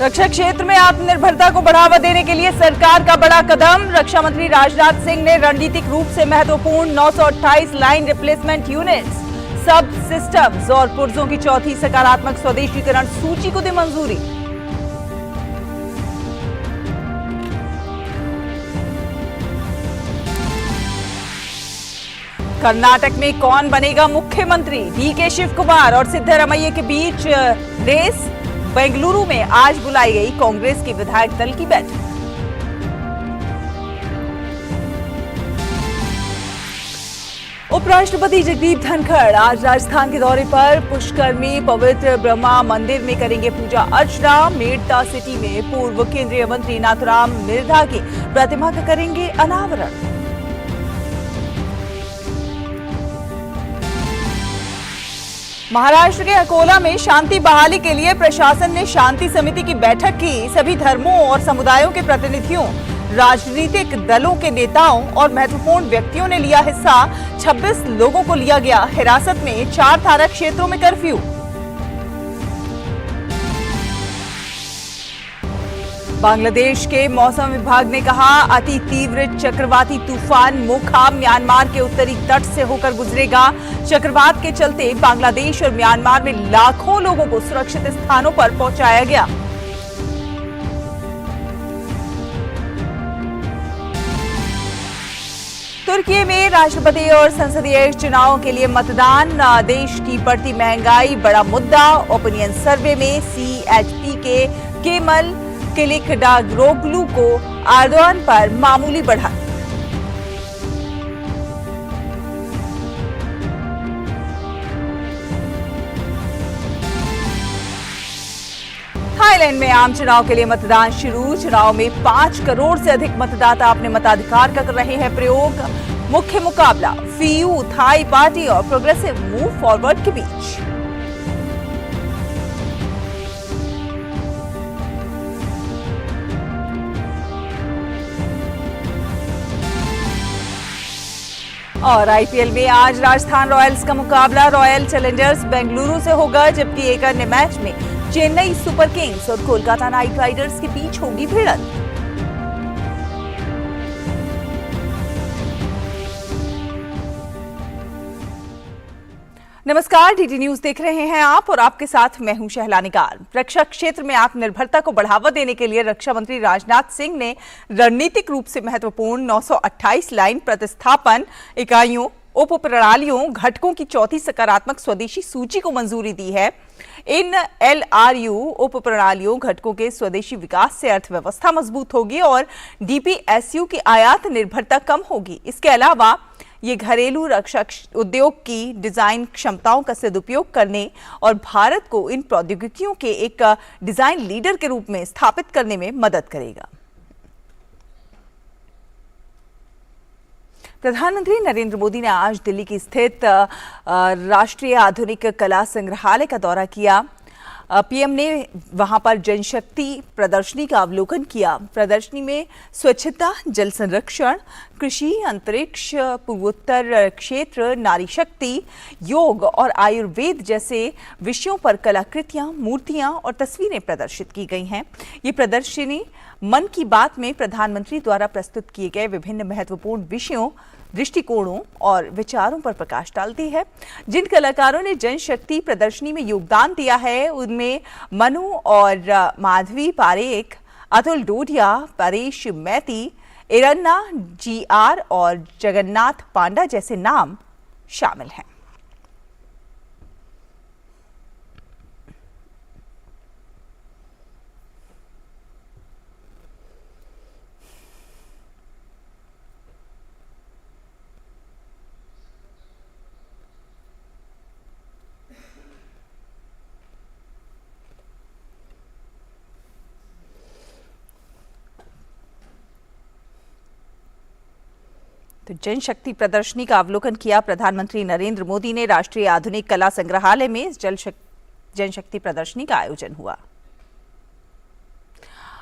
रक्षा क्षेत्र में आत्मनिर्भरता को बढ़ावा देने के लिए सरकार का बड़ा कदम। रक्षा मंत्री राजनाथ सिंह ने रणनीतिक रूप से महत्वपूर्ण 928 लाइन रिप्लेसमेंट यूनिट्स, सब सिस्टम्स और पुर्जों की चौथी सकारात्मक स्वदेशीकरण सूची को दी मंजूरी। कर्नाटक में कौन बनेगा मुख्यमंत्री? डीके शिव कुमार और सिद्धरामैया के बीच रेस। बेंगलुरु में आज बुलाई गई कांग्रेस की विधायक दल की बैठक। उपराष्ट्रपति जगदीप धनखड़ आज राजस्थान के दौरे पर। पुष्कर में पवित्र ब्रह्मा मंदिर में करेंगे पूजा अर्चना। मेड़ता सिटी में पूर्व केंद्रीय मंत्री नाथुराम मिर्धा की प्रतिमा का करेंगे अनावरण। महाराष्ट्र के अकोला में शांति बहाली के लिए प्रशासन ने शांति समिति की बैठक की। सभी धर्मों और समुदायों के प्रतिनिधियों, राजनीतिक दलों के नेताओं और महत्वपूर्ण व्यक्तियों ने लिया हिस्सा। 26 लोगों को लिया गया हिरासत में। 4 थाना क्षेत्रों में कर्फ्यू। बांग्लादेश के मौसम विभाग ने कहा, अति तीव्र चक्रवाती तूफान मोखा म्यांमार के उत्तरी तट से होकर गुजरेगा। चक्रवात के चलते बांग्लादेश और म्यांमार में लाखों लोगों को सुरक्षित स्थानों पर पहुंचाया गया। तुर्की में राष्ट्रपति और संसदीय चुनावों के लिए मतदान। देश की बढ़ती महंगाई बड़ा मुद्दा। ओपिनियन सर्वे में सीएचपी के केमल किलिचदारोग्लू को एर्दोगान पर मामूली बढ़त। थाईलैंड में आम चुनाव के लिए मतदान शुरू। चुनाव में 5 करोड़ से अधिक मतदाता अपने मताधिकार का कर रहे हैं प्रयोग। मुख्य मुकाबला फीयू थाई पार्टी और प्रोग्रेसिव मूव फॉरवर्ड के बीच। और आईपीएल में आज राजस्थान रॉयल्स का मुकाबला रॉयल चैलेंजर्स बेंगलुरु से होगा, जबकि एक अन्य मैच में चेन्नई सुपर किंग्स और कोलकाता नाइट राइडर्स के बीच होगी भिड़ंत। नमस्कार, डीडी न्यूज देख रहे हैं आप और आपके साथ मैं हूं शहला निगार। रक्षा क्षेत्र में आत्मनिर्भरता को बढ़ावा देने के लिए रक्षा मंत्री राजनाथ सिंह ने रणनीतिक रूप से महत्वपूर्ण 928 लाइन प्रतिस्थापन इकाइयों, उप प्रणालियों, घटकों की चौथी सकारात्मक स्वदेशी सूची को मंजूरी दी है। इन एलआरयू उप प्रणालियों, घटकों के स्वदेशी विकास से अर्थव्यवस्था मजबूत होगी और डीपीएसयू की आयात निर्भरता कम होगी। इसके अलावा ये घरेलू रक्षा उद्योग की डिजाइन क्षमताओं का सदुपयोग करने और भारत को इन प्रौद्योगिकियों के एक डिजाइन लीडर के रूप में स्थापित करने में मदद करेगा। प्रधानमंत्री नरेंद्र मोदी ने आज दिल्ली की स्थित राष्ट्रीय आधुनिक कला संग्रहालय का दौरा किया। पीएम ने वहां पर जनशक्ति प्रदर्शनी का अवलोकन किया। प्रदर्शनी में स्वच्छता, जल संरक्षण, कृषि, अंतरिक्ष, पूर्वोत्तर क्षेत्र, नारी शक्ति, योग और आयुर्वेद जैसे विषयों पर कलाकृतियां, मूर्तियां और तस्वीरें प्रदर्शित की गई हैं। ये प्रदर्शनी मन की बात में प्रधानमंत्री द्वारा प्रस्तुत किए गए विभिन्न महत्वपूर्ण विषयों, दृष्टिकोणों और विचारों पर प्रकाश डालती है। जिन कलाकारों ने जनशक्ति प्रदर्शनी में योगदान दिया है उनमें मनु और माधवी पारेख, अतुल डोडिया, परेश मैती, इरन्ना जीआर और जगन्नाथ पांडा जैसे नाम शामिल हैं। तो जनशक्ति प्रदर्शनी का अवलोकन किया प्रधानमंत्री नरेंद्र मोदी ने। राष्ट्रीय आधुनिक कला संग्रहालय में इस जनशक्ति प्रदर्शनी का आयोजन हुआ।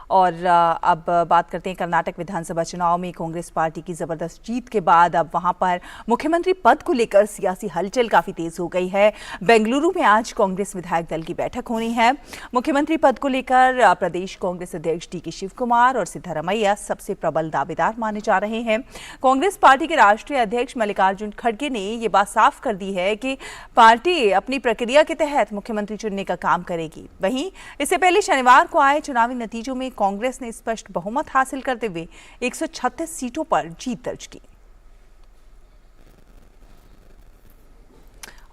और अब बात करते हैं कर्नाटक विधानसभा चुनाव में कांग्रेस पार्टी की जबरदस्त जीत के बाद अब वहां पर मुख्यमंत्री पद को लेकर सियासी हलचल काफी तेज हो गई है। बेंगलुरु में आज कांग्रेस विधायक दल की बैठक होनी है। मुख्यमंत्री पद को लेकर प्रदेश कांग्रेस अध्यक्ष डी के शिव कुमार और सिद्धारमैया सबसे प्रबल दावेदार माने जा रहे हैं। कांग्रेस पार्टी के राष्ट्रीय अध्यक्ष मल्लिकार्जुन खड़गे ने यह बात साफ कर दी है कि पार्टी अपनी प्रक्रिया के तहत मुख्यमंत्री चुनने का काम करेगी। वहीं इससे पहले शनिवार को आए चुनावी नतीजों में कांग्रेस ने स्पष्ट बहुमत हासिल करते हुए 136 सीटों पर जीत दर्ज की।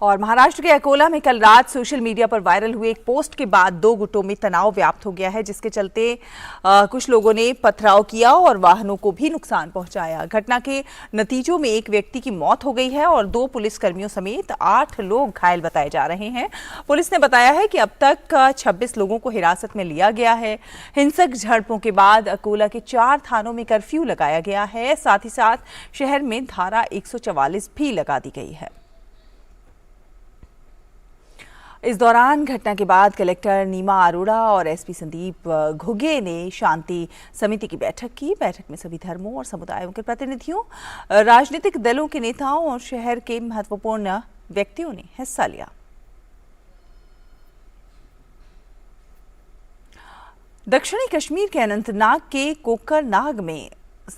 और महाराष्ट्र के अकोला में कल रात सोशल मीडिया पर वायरल हुए एक पोस्ट के बाद दो गुटों में तनाव व्याप्त हो गया है, जिसके चलते कुछ लोगों ने पथराव किया और वाहनों को भी नुकसान पहुंचाया। घटना के नतीजों में एक व्यक्ति की मौत हो गई है और 2 पुलिसकर्मियों समेत 8 लोग घायल बताए जा रहे हैं। पुलिस ने बताया है कि अब तक 26 लोगों को हिरासत में लिया गया है। हिंसक झड़पों के बाद अकोला के 4 थानों में कर्फ्यू लगाया गया है। साथ ही साथ शहर में धारा 144 भी लगा दी गई है। इस दौरान घटना के बाद कलेक्टर नीमा अरोड़ा और एसपी संदीप घुगे ने शांति समिति की बैठक की। बैठक में सभी धर्मों और समुदायों के प्रतिनिधियों, राजनीतिक दलों के नेताओं और शहर के महत्वपूर्ण व्यक्तियों ने हिस्सा लिया। दक्षिणी कश्मीर के अनंतनाग के कोकरनाग में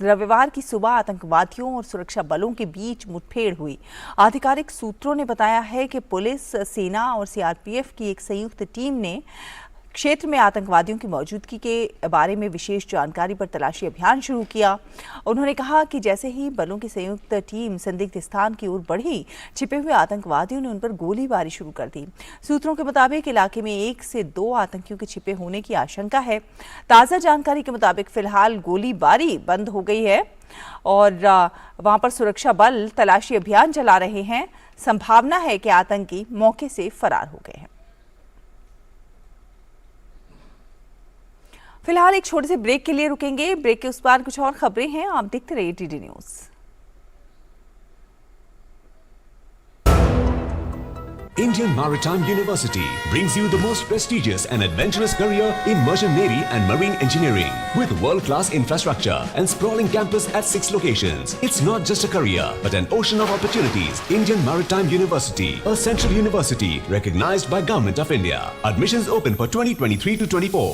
रविवार की सुबह आतंकवादियों और सुरक्षा बलों के बीच मुठभेड़ हुई। आधिकारिक सूत्रों ने बताया है कि पुलिस, सेना और सीआरपीएफ की एक संयुक्त टीम ने क्षेत्र में आतंकवादियों की मौजूदगी के बारे में विशेष जानकारी पर तलाशी अभियान शुरू किया। उन्होंने कहा कि जैसे ही बलों की संयुक्त टीम संदिग्ध स्थान की ओर बढ़ी, छिपे हुए आतंकवादियों ने उन पर गोलीबारी शुरू कर दी। सूत्रों के मुताबिक इलाके में 1 से 2 आतंकियों के छिपे होने की आशंका है। ताज़ा जानकारी के मुताबिक फिलहाल गोलीबारी बंद हो गई है और वहां पर सुरक्षा बल तलाशी अभियान चला रहे हैं। संभावना है कि आतंकी मौके से फरार हो गए हैं। फिलहाल एक छोटे से ब्रेक के लिए रुकेंगे। ब्रेक के उस पार कुछ और खबरें हैं, आप देखते रहिए TD news. Indian Maritime University brings you the most prestigious and adventurous career in merchant navy and marine engineering with world-class infrastructure and sprawling campus at 6 locations. It's not just a career but an ocean of opportunities. Indian Maritime University, a central university recognized by Government of India. Admissions open for 2023 to 24.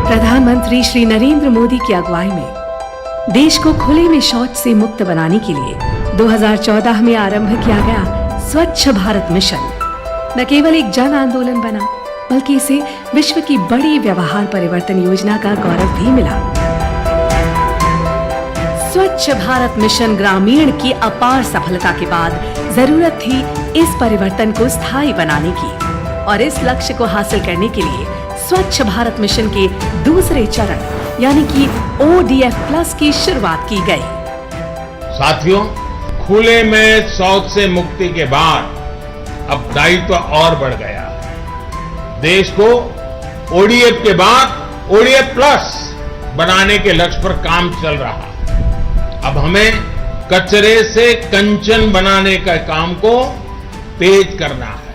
प्रधानमंत्री श्री नरेंद्र मोदी की अगुवाई में देश को खुले में शौच से मुक्त बनाने के लिए 2014 में आरंभ किया गया स्वच्छ भारत मिशन न केवल एक जन आंदोलन बना, बल्कि इसे विश्व की बड़ी व्यवहार परिवर्तन योजना का गौरव भी मिला। स्वच्छ भारत मिशन ग्रामीण की अपार सफलता के बाद जरूरत थी इस परिवर्तन को स्थायी बनाने की और इस लक्ष्य को हासिल करने के लिए स्वच्छ भारत मिशन के दूसरे चरण यानी कि ODF+ की शुरुआत की गई। साथियों, खुले में शौच से मुक्ति के बाद अब दायित्व और बढ़ गया है। देश को ODF के बाद ODF+ बनाने के लक्ष्य पर काम चल रहा है। अब हमें कचरे से कंचन बनाने का काम को तेज करना है।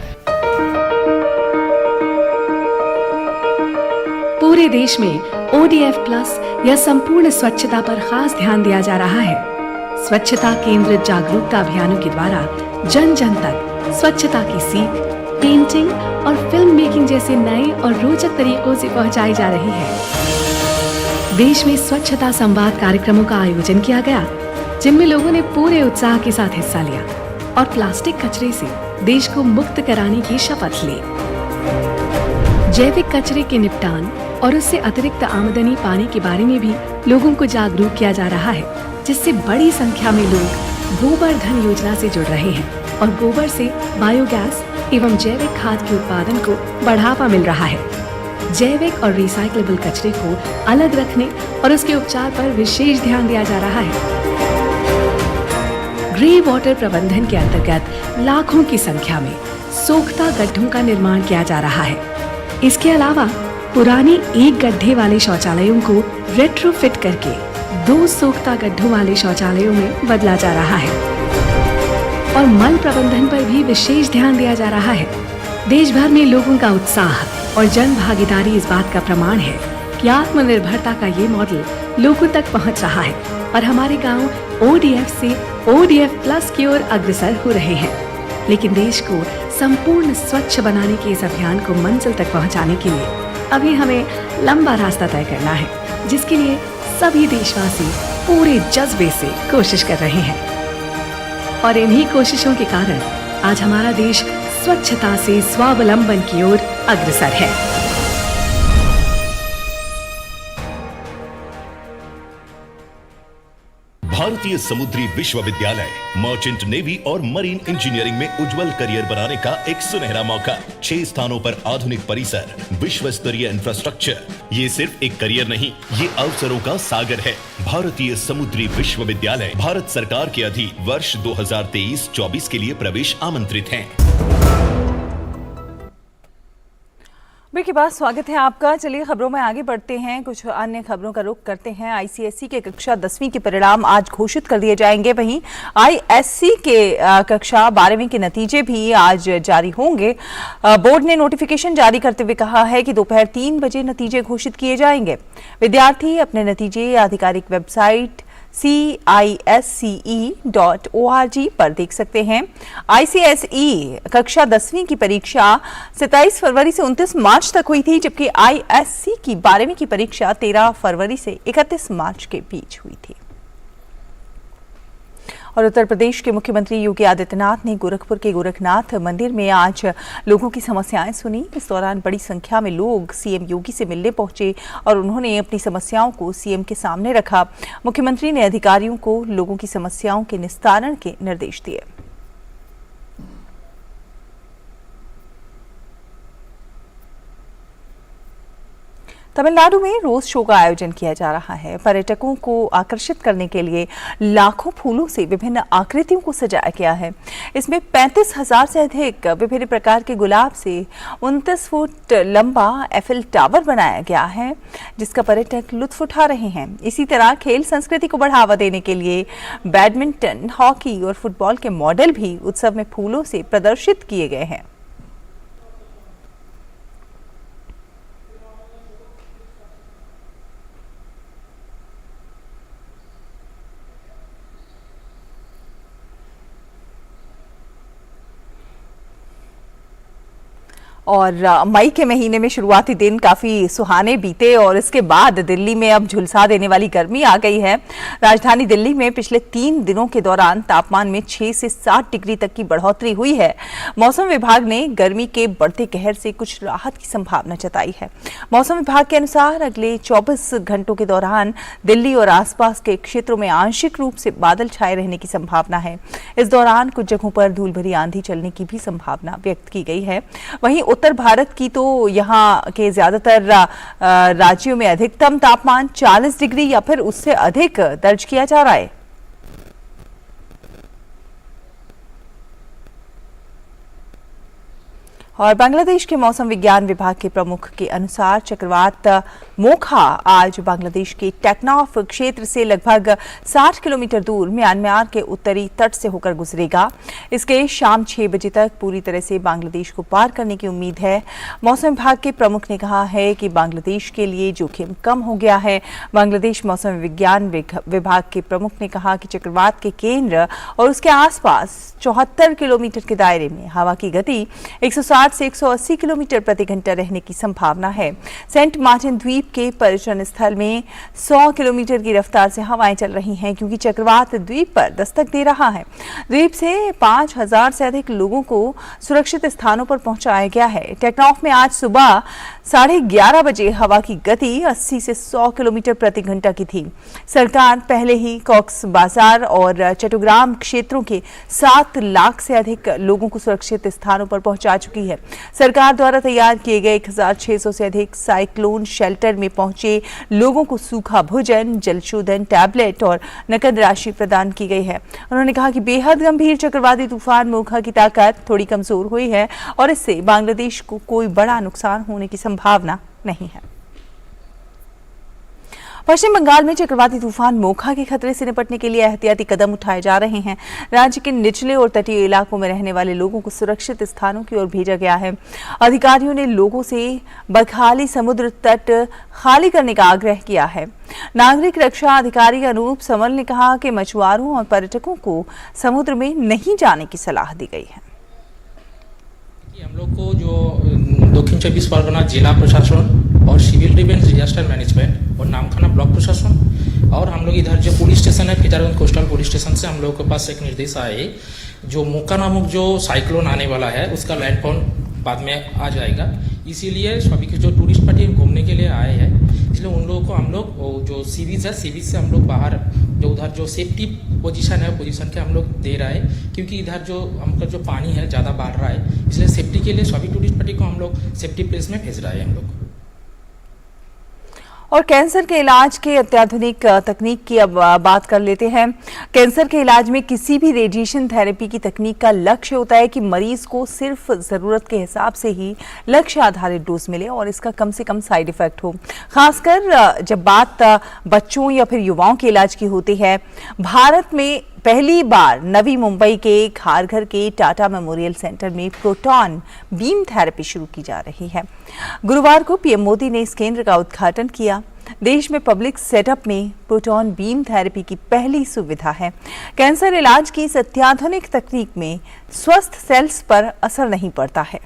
पूरे देश में ODF+ या संपूर्ण स्वच्छता पर खास ध्यान दिया जा रहा है। स्वच्छता केंद्रित जागरूकता अभियानों के द्वारा जन जन तक स्वच्छता की सीख, पेंटिंग और फिल्म मेकिंग जैसे नए और रोचक तरीकों से पहुंचाई जा रही है। देश में स्वच्छता संवाद कार्यक्रमों का आयोजन किया गया, जिनमें लोगों ने पूरे उत्साह के साथ हिस्सा लिया और प्लास्टिक कचरे से देश को मुक्त कराने की शपथ ली। जैविक कचरे के निपटान और उससे अतिरिक्त आमदनी पाने के बारे में भी लोगों को जागरूक किया जा रहा है, जिससे बड़ी संख्या में लोग गोबर धन योजना से जुड़ रहे हैं और गोबर से बायोगैस एवं जैविक खाद के उत्पादन को बढ़ावा मिल रहा है। जैविक और रिसाइक्लेबल कचरे को अलग रखने और उसके उपचार पर विशेष ध्यान दिया जा रहा है। ग्रे वाटर प्रबंधन के अंतर्गत लाखों की संख्या में सोख्ता गड्ढों का निर्माण किया जा रहा है। इसके अलावा पुराने 1 गड्ढे वाले शौचालयों को रेट्रोफिट करके 2 सोख्ता गड्ढों वाले शौचालयों में बदला जा रहा है और मल प्रबंधन पर भी विशेष ध्यान दिया जा रहा है। देश भर में लोगों का उत्साह और जन भागीदारी इस बात का प्रमाण है कि आत्मनिर्भरता का ये मॉडल लोगों तक पहुंच रहा है और हमारे गांव ODF से ODF प्लस की ओर अग्रसर हो रहे हैं। लेकिन देश को संपूर्ण स्वच्छ बनाने के इस अभियान को मंजिल तक पहुंचाने के लिए अभी हमें लंबा रास्ता तय करना है, जिसके लिए सभी देशवासी पूरे जज्बे से कोशिश कर रहे हैं। और इन्हीं कोशिशों के कारण आज हमारा देश स्वच्छता से स्वावलंबन की ओर अग्रसर है। भारतीय समुद्री विश्वविद्यालय मर्चेंट नेवी और मरीन इंजीनियरिंग में उज्जवल करियर बनाने का एक सुनहरा मौका। 6 स्थानों पर आधुनिक परिसर, विश्व स्तरीय इंफ्रास्ट्रक्चर। ये सिर्फ एक करियर नहीं, ये अवसरों का सागर है। भारतीय समुद्री विश्वविद्यालय भारत सरकार के अधीन वर्ष 2023-24 के लिए प्रवेश आमंत्रित हैं। ब्रेक के बाद स्वागत है आपका। चलिए खबरों में आगे बढ़ते हैं। कुछ अन्य खबरों का रुख करते हैं। आईसीएसई के कक्षा 10वीं के परिणाम आज घोषित कर दिए जाएंगे। वहीं आईएससी के कक्षा 12वीं के नतीजे भी आज जारी होंगे। बोर्ड ने नोटिफिकेशन जारी करते हुए कहा है कि दोपहर 3 बजे नतीजे घोषित किए जाएंगे। विद्यार्थी अपने नतीजे आधिकारिक वेबसाइट CISCE.org पर देख सकते हैं। आईसीएसई कक्षा 10वीं की परीक्षा 27 फरवरी से 29 मार्च तक हुई थी, जबकि आईएससी की 12वीं की परीक्षा 13 फरवरी से 31 मार्च के बीच हुई थी। और उत्तर प्रदेश के मुख्यमंत्री योगी आदित्यनाथ ने गोरखपुर के गोरखनाथ मंदिर में आज लोगों की समस्याएं सुनी। इस दौरान बड़ी संख्या में लोग सीएम योगी से मिलने पहुंचे और उन्होंने अपनी समस्याओं को सीएम के सामने रखा। मुख्यमंत्री ने अधिकारियों को लोगों की समस्याओं के निस्तारण के निर्देश दिए। तमिलनाडु में रोज शो का आयोजन किया जा रहा है। पर्यटकों को आकर्षित करने के लिए लाखों फूलों से विभिन्न आकृतियों को सजाया गया है। इसमें 35,000 से अधिक विभिन्न प्रकार के गुलाब से 29 फुट लंबा एफिल टावर बनाया गया है, जिसका पर्यटक लुत्फ उठा रहे हैं। इसी तरह खेल संस्कृति को बढ़ावा देने के लिए बैडमिंटन, हॉकी और फुटबॉल के मॉडल भी उत्सव में फूलों से प्रदर्शित किए गए हैं। और मई के महीने में शुरुआती दिन काफ़ी सुहाने बीते और इसके बाद दिल्ली में अब झुलसा देने वाली गर्मी आ गई है। राजधानी दिल्ली में पिछले 3 दिनों के दौरान तापमान में 6 से 7 डिग्री तक की बढ़ोतरी हुई है। मौसम विभाग ने गर्मी के बढ़ते कहर से कुछ राहत की संभावना जताई है। मौसम विभाग के अनुसार अगले 24 घंटों के दौरान दिल्ली और आसपास के क्षेत्रों में आंशिक रूप से बादल छाए रहने की संभावना है। इस दौरान कुछ जगहों पर धूल भरी आंधी चलने की भी संभावना व्यक्त की गई है। वहीं उत्तर भारत की तो यहाँ के ज्यादातर राज्यों में अधिकतम तापमान 40 डिग्री या फिर उससे अधिक दर्ज किया जा रहा है। और बांग्लादेश के मौसम विज्ञान विभाग के प्रमुख के अनुसार चक्रवात मोखा आज बांग्लादेश के टेक्नाफ क्षेत्र से लगभग 60 किलोमीटर दूर म्यांमार के उत्तरी तट से होकर गुजरेगा। इसके शाम 6 बजे तक पूरी तरह से बांग्लादेश को पार करने की उम्मीद है। मौसम विभाग के प्रमुख ने कहा है कि बांग्लादेश के लिए जोखिम कम हो गया है। बांग्लादेश मौसम विज्ञान विभाग के प्रमुख ने कहा कि चक्रवात के केंद्र और उसके आसपास 74 किलोमीटर के दायरे में हवा की गति 160 से 180 किलोमीटर प्रति घंटा रहने की संभावना है। सेंट मार्टिन द्वीप के पर्यटन स्थल में 100 किलोमीटर की रफ्तार से हवाएं चल रही हैं, क्योंकि चक्रवात द्वीप पर दस्तक दे रहा है। द्वीप से 5000 से अधिक लोगों को सुरक्षित स्थानों पर पहुंचाया गया है। टेक्नाफ में आज सुबह 11:30 बजे हवा की गति 80 से 100 किलोमीटर प्रति घंटा की थी। सरकार पहले ही कॉक्स बाजार और चट्टग्राम क्षेत्रों के 7 लाख से अधिक लोगों को सुरक्षित स्थानों पर पहुंचा चुकी है। सरकार द्वारा तैयार किए गए 1600 से अधिक साइक्लोन शेल्टर में पहुंचे लोगों को सूखा भोजन, जलशोधन टैबलेट और नकद राशि प्रदान की गई है। उन्होंने कहा कि बेहद गंभीर चक्रवाती तूफान मोखा की ताकत थोड़ी कमजोर हुई है और इससे बांग्लादेश को कोई बड़ा नुकसान होने की संभावना नहीं है। पश्चिम बंगाल में चक्रवाती तूफान मोखा के खतरे से निपटने के लिए एहतियाती कदम उठाए जा रहे हैं। राज्य के निचले और तटीय इलाकों में रहने वाले लोगों को सुरक्षित स्थानों की ओर भेजा गया है। अधिकारियों ने लोगों से बरखाली समुद्र तट खाली करने का आग्रह किया है। नागरिक रक्षा अधिकारी अनूप समल ने कहा कि मछुआरों और पर्यटकों को समुद्र में नहीं जाने की सलाह दी गई है। हम लोग को जो दक्षिण 24 परगना जिला प्रशासन और सिविल डिफेंस डिजास्टर मैनेजमेंट और नामखाना ब्लॉक प्रशासन और हम लोग इधर जो पुलिस स्टेशन है फितारगंज कोस्टल पुलिस स्टेशन से हम लोग के पास एक निर्देश आया है, जो मोका नामक जो साइक्लोन आने वाला है उसका लैंडफॉल बाद में आ जाएगा। इसीलिए सभी के जो टूरिस्ट पार्टी घूमने के लिए आए हैं, इसलिए उन लोगों को हम लोग जो सी बीच है, सी बीच से हम लोग बाहर जो उधर जो सेफ्टी पोजीशन है पोजीशन के हम लोग दे रहा है, क्योंकि इधर जो हमका जो पानी है ज़्यादा बढ़ रहा है, इसलिए सेफ्टी के लिए सभी टूरिस्ट पार्टी को हम लोग सेफ्टी प्लेस में भेज रहा है हम लोग। और कैंसर के इलाज के अत्याधुनिक तकनीक की अब बात कर लेते हैं। कैंसर के इलाज में किसी भी रेडिएशन थेरेपी की तकनीक का लक्ष्य होता है कि मरीज को सिर्फ जरूरत के हिसाब से ही लक्ष्य आधारित डोज मिले और इसका कम से कम साइड इफेक्ट हो। खासकर जब बात बच्चों या फिर युवाओं के इलाज की होती है। भारत में पहली बार नवी मुंबई के खारघर के टाटा मेमोरियल सेंटर में प्रोटॉन बीम थेरेपी शुरू की जा रही है। गुरुवार को पीएम मोदी ने इस केंद्र का उद्घाटन किया। देश में पब्लिक सेटअप में प्रोटॉन बीम थेरेपी की पहली सुविधा है। कैंसर इलाज की इस अत्याधुनिक तकनीक में स्वस्थ सेल्स पर असर नहीं पड़ता है।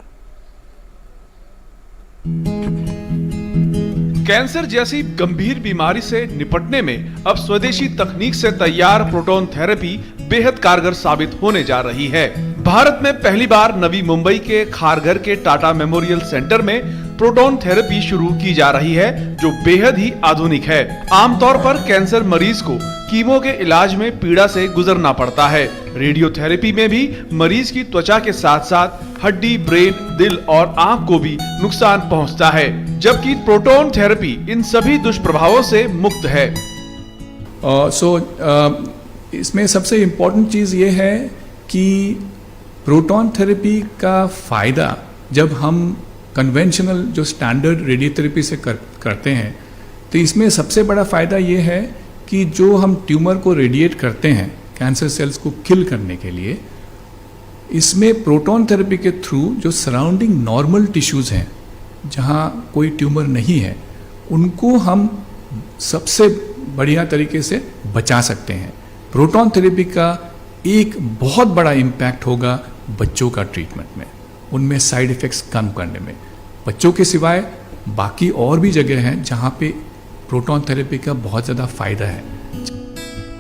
कैंसर जैसी गंभीर बीमारी से निपटने में अब स्वदेशी तकनीक से तैयार प्रोटॉन थेरेपी बेहद कारगर साबित होने जा रही है। भारत में पहली बार नवी मुंबई के खारघर के टाटा मेमोरियल सेंटर में प्रोटॉन थेरेपी शुरू की जा रही है, जो बेहद ही आधुनिक है। आमतौर पर कैंसर मरीज को कीमो के इलाज में पीड़ा से गुजरना पड़ता है। रेडियोथेरेपी में भी मरीज की त्वचा के साथ साथ हड्डी, ब्रेन, दिल और आंख को भी नुकसान पहुंचता है, जबकि प्रोटॉन थेरेपी इन सभी दुष्प्रभावों से मुक्त है। इसमें सबसे इम्पोर्टेंट चीज़ ये है कि प्रोटॉन थेरेपी का फ़ायदा जब हम कन्वेंशनल जो स्टैंडर्ड रेडियोथेरेपी से करते हैं, तो इसमें सबसे बड़ा फ़ायदा ये है कि जो हम ट्यूमर को रेडिएट करते हैं कैंसर सेल्स को किल करने के लिए, इसमें प्रोटॉन थेरेपी के थ्रू जो सराउंडिंग नॉर्मल टिश्यूज़ हैं जहाँ कोई ट्यूमर नहीं है, उनको हम सबसे बढ़िया तरीके से बचा सकते हैं। प्रोटॉन थेरेपी का एक बहुत बड़ा इम्पैक्ट होगा बच्चों का ट्रीटमेंट में, उनमें साइड इफ़ेक्ट्स कम करने में। बच्चों के सिवाय बाकी और भी जगह हैं जहाँ पे प्रोटॉन थेरेपी का बहुत ज़्यादा फ़ायदा है।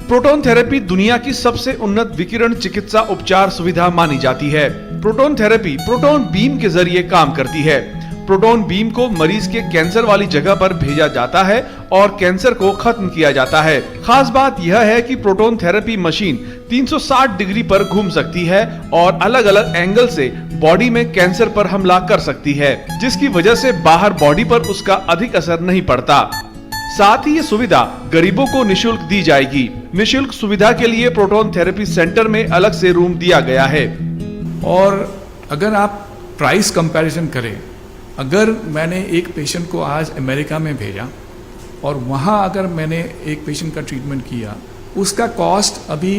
प्रोटॉन थेरेपी दुनिया की सबसे उन्नत विकिरण चिकित्सा उपचार सुविधा मानी जाती है। प्रोटॉन थेरेपी प्रोटॉन बीम के जरिए काम करती है। प्रोटॉन बीम को मरीज के कैंसर वाली जगह पर भेजा जाता है और कैंसर को खत्म किया जाता है। खास बात यह है कि प्रोटॉन थेरेपी मशीन 360 डिग्री पर घूम सकती है और अलग अलग एंगल से बॉडी में कैंसर पर हमला कर सकती है, जिसकी वजह से बाहर बॉडी पर उसका अधिक असर नहीं पड़ता। साथ ही ये सुविधा गरीबों को निशुल्क दी जाएगी। निशुल्क सुविधा के लिए प्रोटॉन थेरेपी सेंटर में अलग से रूम दिया गया है। और अगर आप प्राइस कंपैरिजन करें, अगर मैंने एक पेशेंट को आज अमेरिका में भेजा और वहाँ अगर मैंने एक पेशेंट का ट्रीटमेंट किया, उसका कॉस्ट अभी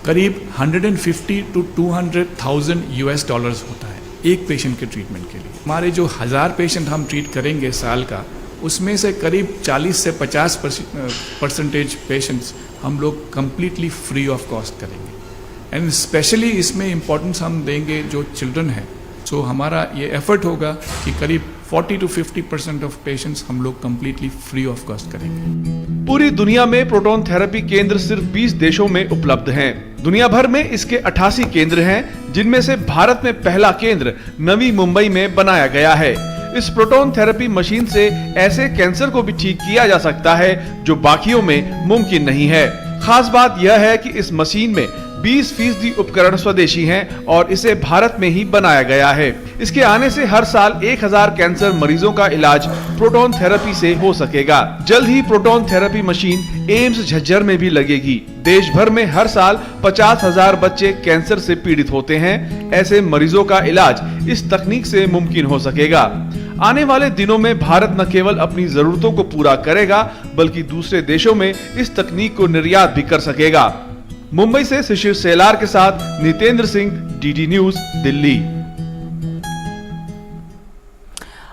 करीब 150 to 200,000 US डॉलर्स होता है एक पेशेंट के ट्रीटमेंट के लिए। हमारे जो 1000 पेशेंट हम ट्रीट करेंगे साल का, उसमें से करीब 40 से 50% पेशेंट्स हम लोग कम्प्लीटली फ्री ऑफ कॉस्ट करेंगे। एंड स्पेशली इसमें इम्पोर्टेंस हम देंगे जो चिल्ड्रन हैं। सो हमारा ये एफर्ट होगा कि करीब 40 to 50% ऑफ पेशेंट्स हम लोग कम्प्लीटली फ्री ऑफ कॉस्ट करेंगे। पूरी दुनिया में प्रोटॉन थेरेपी केंद्र सिर्फ 20 देशों में उपलब्ध हैं। दुनिया भर में इसके 88 केंद्र हैं, जिनमें से भारत में पहला केंद्र नवी मुंबई में बनाया गया है। इस प्रोटॉन थेरेपी मशीन से ऐसे कैंसर को भी ठीक किया जा सकता है जो बाकियों में मुमकिन नहीं है। खास बात यह है कि इस मशीन में 20% उपकरण स्वदेशी हैं और इसे भारत में ही बनाया गया है। इसके आने से हर साल 1000 कैंसर मरीजों का इलाज प्रोटॉन थेरेपी से हो सकेगा। जल्द ही proton therapy machine AIIMS Jhajjar में भी लगेगी। देश भर में हर साल 50,000 बच्चे कैंसर से पीड़ित होते हैं। ऐसे मरीजों का इलाज इस तकनीक से मुमकिन हो सकेगा। आने वाले दिनों में भारत न केवल अपनी जरूरतों को पूरा करेगा बल्कि दूसरे देशों में इस तकनीक को निर्यात भी कर सकेगा। मुंबई से शिशिर सेलार के साथ नितेंद्र सिंह, डीडी न्यूज, दिल्ली।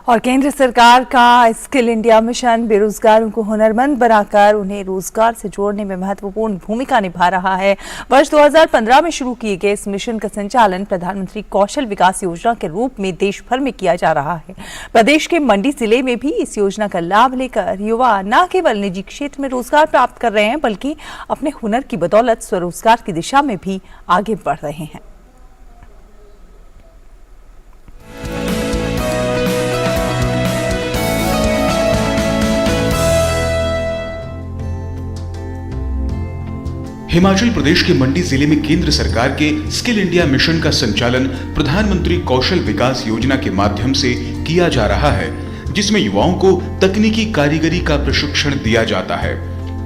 और केंद्र सरकार का स्किल इंडिया मिशन बेरोजगारों को हुनरमंद बनाकर उन्हें रोजगार से जोड़ने में महत्वपूर्ण भूमिका निभा रहा है। वर्ष 2015 में शुरू किए गए इस मिशन का संचालन प्रधानमंत्री कौशल विकास योजना के रूप में देश भर में किया जा रहा है। प्रदेश के मंडी जिले में भी इस योजना का लाभ लेकर युवा न केवल निजी क्षेत्र में रोजगार प्राप्त कर रहे हैं बल्कि अपने हुनर की बदौलत स्वरोजगार की दिशा में भी आगे बढ़ रहे हैं। हिमाचल प्रदेश के मंडी जिले में केंद्र सरकार के स्किल इंडिया मिशन का संचालन प्रधानमंत्री कौशल विकास योजना के माध्यम से किया जा रहा है, जिसमें युवाओं को तकनीकी कारीगरी का प्रशिक्षण दिया जाता है।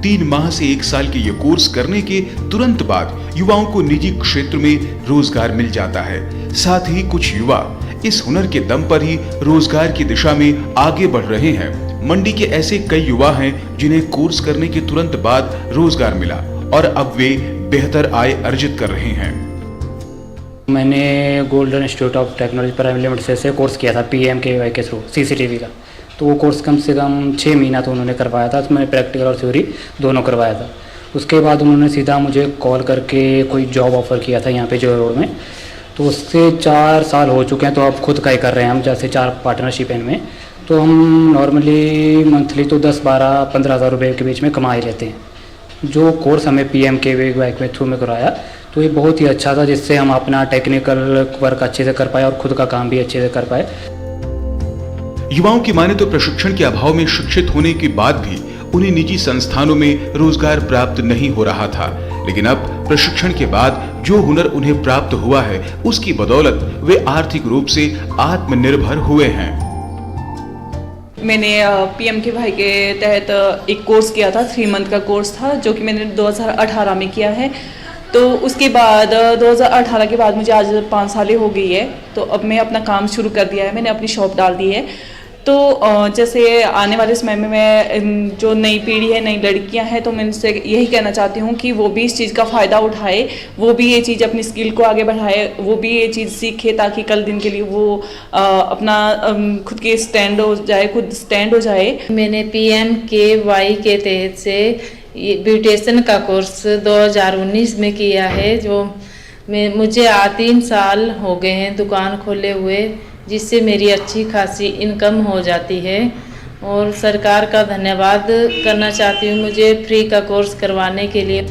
3 माह से 1 साल के ये कोर्स करने के तुरंत बाद युवाओं को निजी क्षेत्र में रोजगार मिल जाता है। साथ ही कुछ युवा इस हुनर के दम पर ही रोजगार की दिशा में आगे बढ़ रहे हैं। मंडी के ऐसे कई युवा हैं जिन्हें कोर्स करने के तुरंत बाद रोजगार मिला और अब वे बेहतर आय अर्जित कर रहे हैं। मैंने golden institute of technology private limited से कोर्स किया था PMKVY के थ्रू CCTV का। तो वो कोर्स कम से कम 6 महीना तो उन्होंने करवाया था। तो मैंने प्रैक्टिकल और थ्योरी दोनों करवाया था। उसके बाद उन्होंने सीधा मुझे कॉल करके कोई जॉब ऑफ़र किया था यहाँ पे जो रोड में। तो उससे 4 साल हो चुके हैं। तो अब खुद का ही कर रहे हैं हम, जैसे 4 पार्टनरशिप इनमें। तो हम नॉर्मली मंथली तो 10-12-15 हज़ार रुपये के बीच में कमा ही लेते हैं। जो कोर्स हमें PMKVY के थ्रू में कराया तो ये बहुत ही अच्छा था, जिससे हम अपना टेक्निकल वर्क अच्छे से कर पाए और खुद का काम भी अच्छे से कर पाए। युवाओं की माने तो प्रशिक्षण के अभाव में शिक्षित होने के बाद भी उन्हें निजी संस्थानों में रोजगार प्राप्त नहीं हो रहा था, लेकिन अब प्रशिक्षण के बाद जो हुनर उन्हें प्राप्त हुआ है उसकी बदौलत वे आर्थिक रूप से आत्मनिर्भर हुए हैं। मैंने PMKVY के तहत एक कोर्स किया था, 3 मंथ का कोर्स था, जो कि मैंने 2018 में किया है। तो उसके बाद 2018 के बाद मुझे आज 5 साल हो गई है। तो अब मैं अपना काम शुरू कर दिया है, मैंने अपनी शॉप डाल दी है। तो जैसे आने वाले समय में मैं जो नई पीढ़ी है, नई लड़कियां हैं, तो मैं उनसे यही कहना चाहती हूँ कि वो भी इस चीज़ का फ़ायदा उठाए, वो भी ये चीज़ अपनी स्किल को आगे बढ़ाए, वो भी ये चीज़ सीखे, ताकि कल दिन के लिए वो अपना खुद के खुद स्टैंड हो जाए। मैंने PMKVY के तहत से ब्यूटिशियन का कोर्स 2019 में किया है, जो मुझे 3 साल हो गए हैं दुकान खोले हुए, जिससे मेरी अच्छी खासी इनकम हो जाती है। और सरकार का धन्यवाद करना चाहती हूँ मुझे फ्री का कोर्स करवाने के लिए।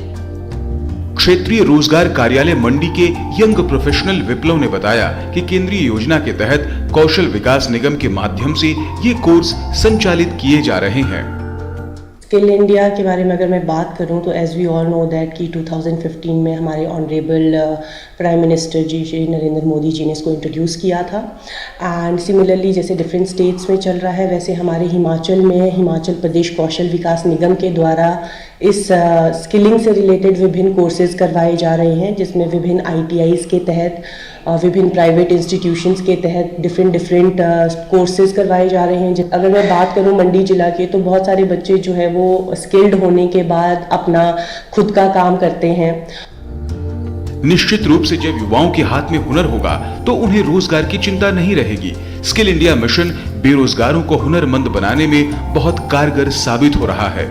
क्षेत्रीय रोजगार कार्यालय मंडी के यंग प्रोफेशनल विप्लव ने बताया कि केंद्रीय योजना के तहत कौशल विकास निगम के माध्यम से ये कोर्स संचालित किए जा रहे हैं। स्किल इंडिया के बारे में अगर मैं बात करूं तो as we all know that कि 2015 में हमारे honourable prime minister ji Shri Narendra Modi ji ने इसको इंट्रोड्यूस किया था। एंड सिमिलरली जैसे डिफरेंट स्टेट्स में चल रहा है, वैसे हमारे हिमाचल में हिमाचल प्रदेश कौशल विकास निगम के द्वारा इस स्किलिंग से रिलेटेड विभिन्न कोर्सेज करवाए जा रहे हैं, जिसमें विभिन्न ITIs के तहत, विभिन्न प्राइवेट इंस्टीट्यूशंस के तहत डिफरेंट कोर्सेज करवाए जा रहे हैं। अगर मैं बात करूं मंडी जिला के, तो बहुत सारे बच्चे जो है वो स्किल्ड होने के बाद अपना खुद का काम करते हैं। निश्चित रूप से जब युवाओं के हाथ में हुनर होगा तो उन्हें रोजगार की चिंता नहीं रहेगी। स्किल इंडिया मिशन बेरोजगारों को हुनरमंद बनाने में बहुत कारगर साबित हो रहा है।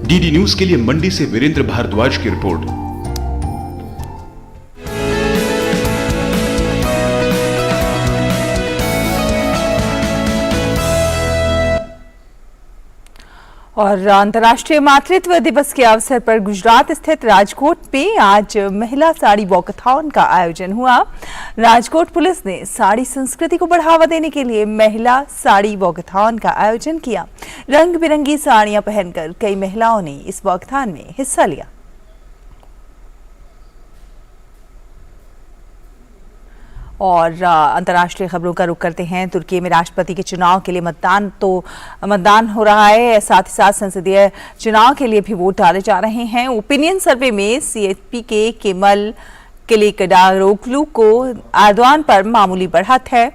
DD न्यूज के लिए मंडी से वीरेंद्र भारद्वाज की रिपोर्ट। और अंतर्राष्ट्रीय मातृत्व दिवस के अवसर पर गुजरात स्थित राजकोट में आज महिला साड़ी वॉकथॉन का आयोजन हुआ। राजकोट पुलिस ने साड़ी संस्कृति को बढ़ावा देने के लिए महिला साड़ी वॉकथॉन का आयोजन किया। रंग बिरंगी साड़ियां पहनकर कई महिलाओं ने इस वॉकथॉन में हिस्सा लिया। और अंतर्राष्ट्रीय खबरों का रुख करते हैं। तुर्की में राष्ट्रपति के चुनाव के लिए मतदान हो रहा है, साथ ही साथ संसदीय चुनाव के लिए भी वोट डाले जा रहे हैं। ओपिनियन सर्वे में CHP के केमल किलिचदारोग्लू को एर्दोआन पर मामूली बढ़त है।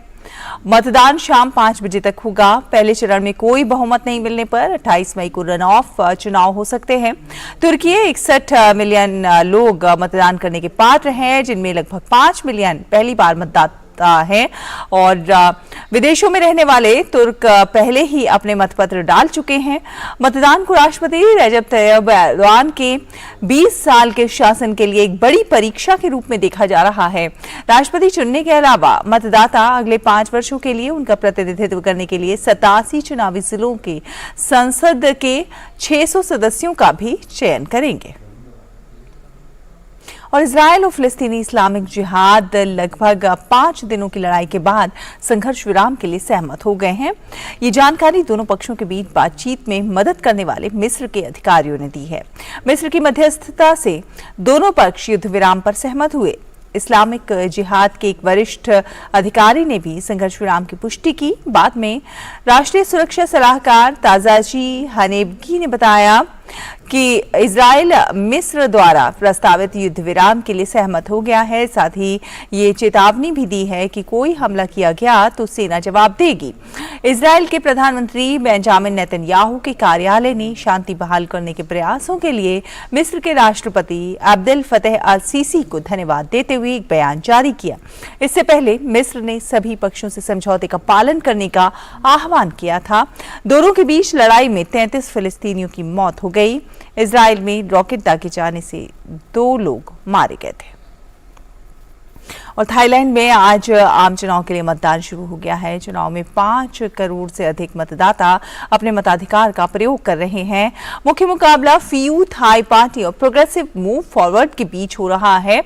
मतदान शाम 5 बजे तक होगा। पहले चरण में कोई बहुमत नहीं मिलने पर 28 मई को रन ऑफ चुनाव हो सकते हैं। तुर्की 61 मिलियन लोग मतदान करने के पात्र हैं, जिनमें लगभग 5 मिलियन पहली बार मतदाता हैं और विदेशों में रहने वाले तुर्क पहले ही अपने मतपत्र डाल चुके हैं। मतदान को राष्ट्रपति रजब तैयब एर्दोआन के 20 साल के शासन के लिए एक बड़ी परीक्षा के रूप में देखा जा रहा है। राष्ट्रपति चुनने के अलावा मतदाता अगले 5 वर्षों के लिए उनका प्रतिनिधित्व करने के लिए 87 चुनावी जिलों के संसद के 600 सदस्यों का भी चयन करेंगे। और इजरायल और फिलिस्तीनी इस्लामिक जिहाद लगभग 5 दिनों की लड़ाई के बाद संघर्ष विराम के लिए सहमत हो गए हैं। ये जानकारी दोनों पक्षों के बीच बातचीत में मदद करने वाले मिस्र के अधिकारियों ने दी है। मिस्र की मध्यस्थता से दोनों पक्ष युद्ध विराम पर सहमत हुए। इस्लामिक जिहाद के एक वरिष्ठ अधिकारी ने भी संघर्ष विराम की पुष्टि की। बाद में राष्ट्रीय सुरक्षा सलाहकार ताजाजी हनेबगी ने बताया कि इजरायल मिस्र द्वारा प्रस्तावित युद्ध विराम के लिए सहमत हो गया है। साथ ही ये चेतावनी भी दी है कि कोई हमला किया गया तो सेना जवाब देगी। इजरायल के प्रधानमंत्री बेंजामिन नेतन्याहू के कार्यालय ने शांति बहाल करने के प्रयासों के लिए मिस्र के राष्ट्रपति अब्देल फतेह अल सीसी को धन्यवाद देते हुए एक बयान जारी किया। इससे पहले मिस्र ने सभी पक्षों से समझौते का पालन करने का आह्वान किया था। दोनों के बीच लड़ाई में 33 फिलिस्तीनियों की मौत हो गई। इजरायल में रॉकेट दागे जाने से 2 लोग मारे गए थे। और थाईलैंड में आज आम चुनाव के लिए मतदान शुरू हो गया है। चुनाव में 5 करोड़ से अधिक मतदाता अपने मताधिकार का प्रयोग कर रहे हैं। मुख्य मुकाबला फियू थाई पार्टी और प्रोग्रेसिव मूव फॉरवर्ड के बीच हो रहा है।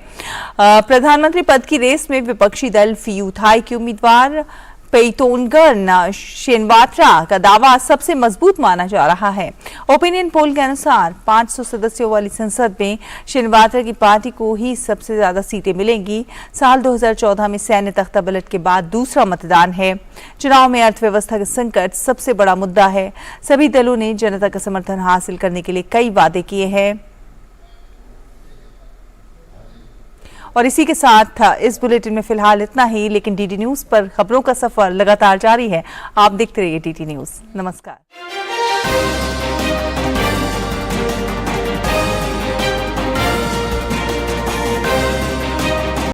प्रधानमंत्री पद की रेस में विपक्षी दल फियू थाई के उम्मीदवार पेइतोनगर्न शिनवात्रा का दावा सबसे मजबूत माना जा रहा है। ओपिनियन पोल के अनुसार 500 सदस्यों वाली संसद में शिनवात्रा की पार्टी को ही सबसे ज्यादा सीटें मिलेंगी। साल 2014 में सैन्य तख्तापलट के बाद दूसरा मतदान है। चुनाव में अर्थव्यवस्था का संकट सबसे बड़ा मुद्दा है। सभी दलों ने जनता का समर्थन हासिल करने के लिए कई वादे किए हैं। और इसी के साथ इस बुलेटिन में फिलहाल इतना ही, लेकिन डीडी न्यूज पर खबरों का सफर लगातार जारी है। आप देखते रहिए डीडी न्यूज। नमस्कार।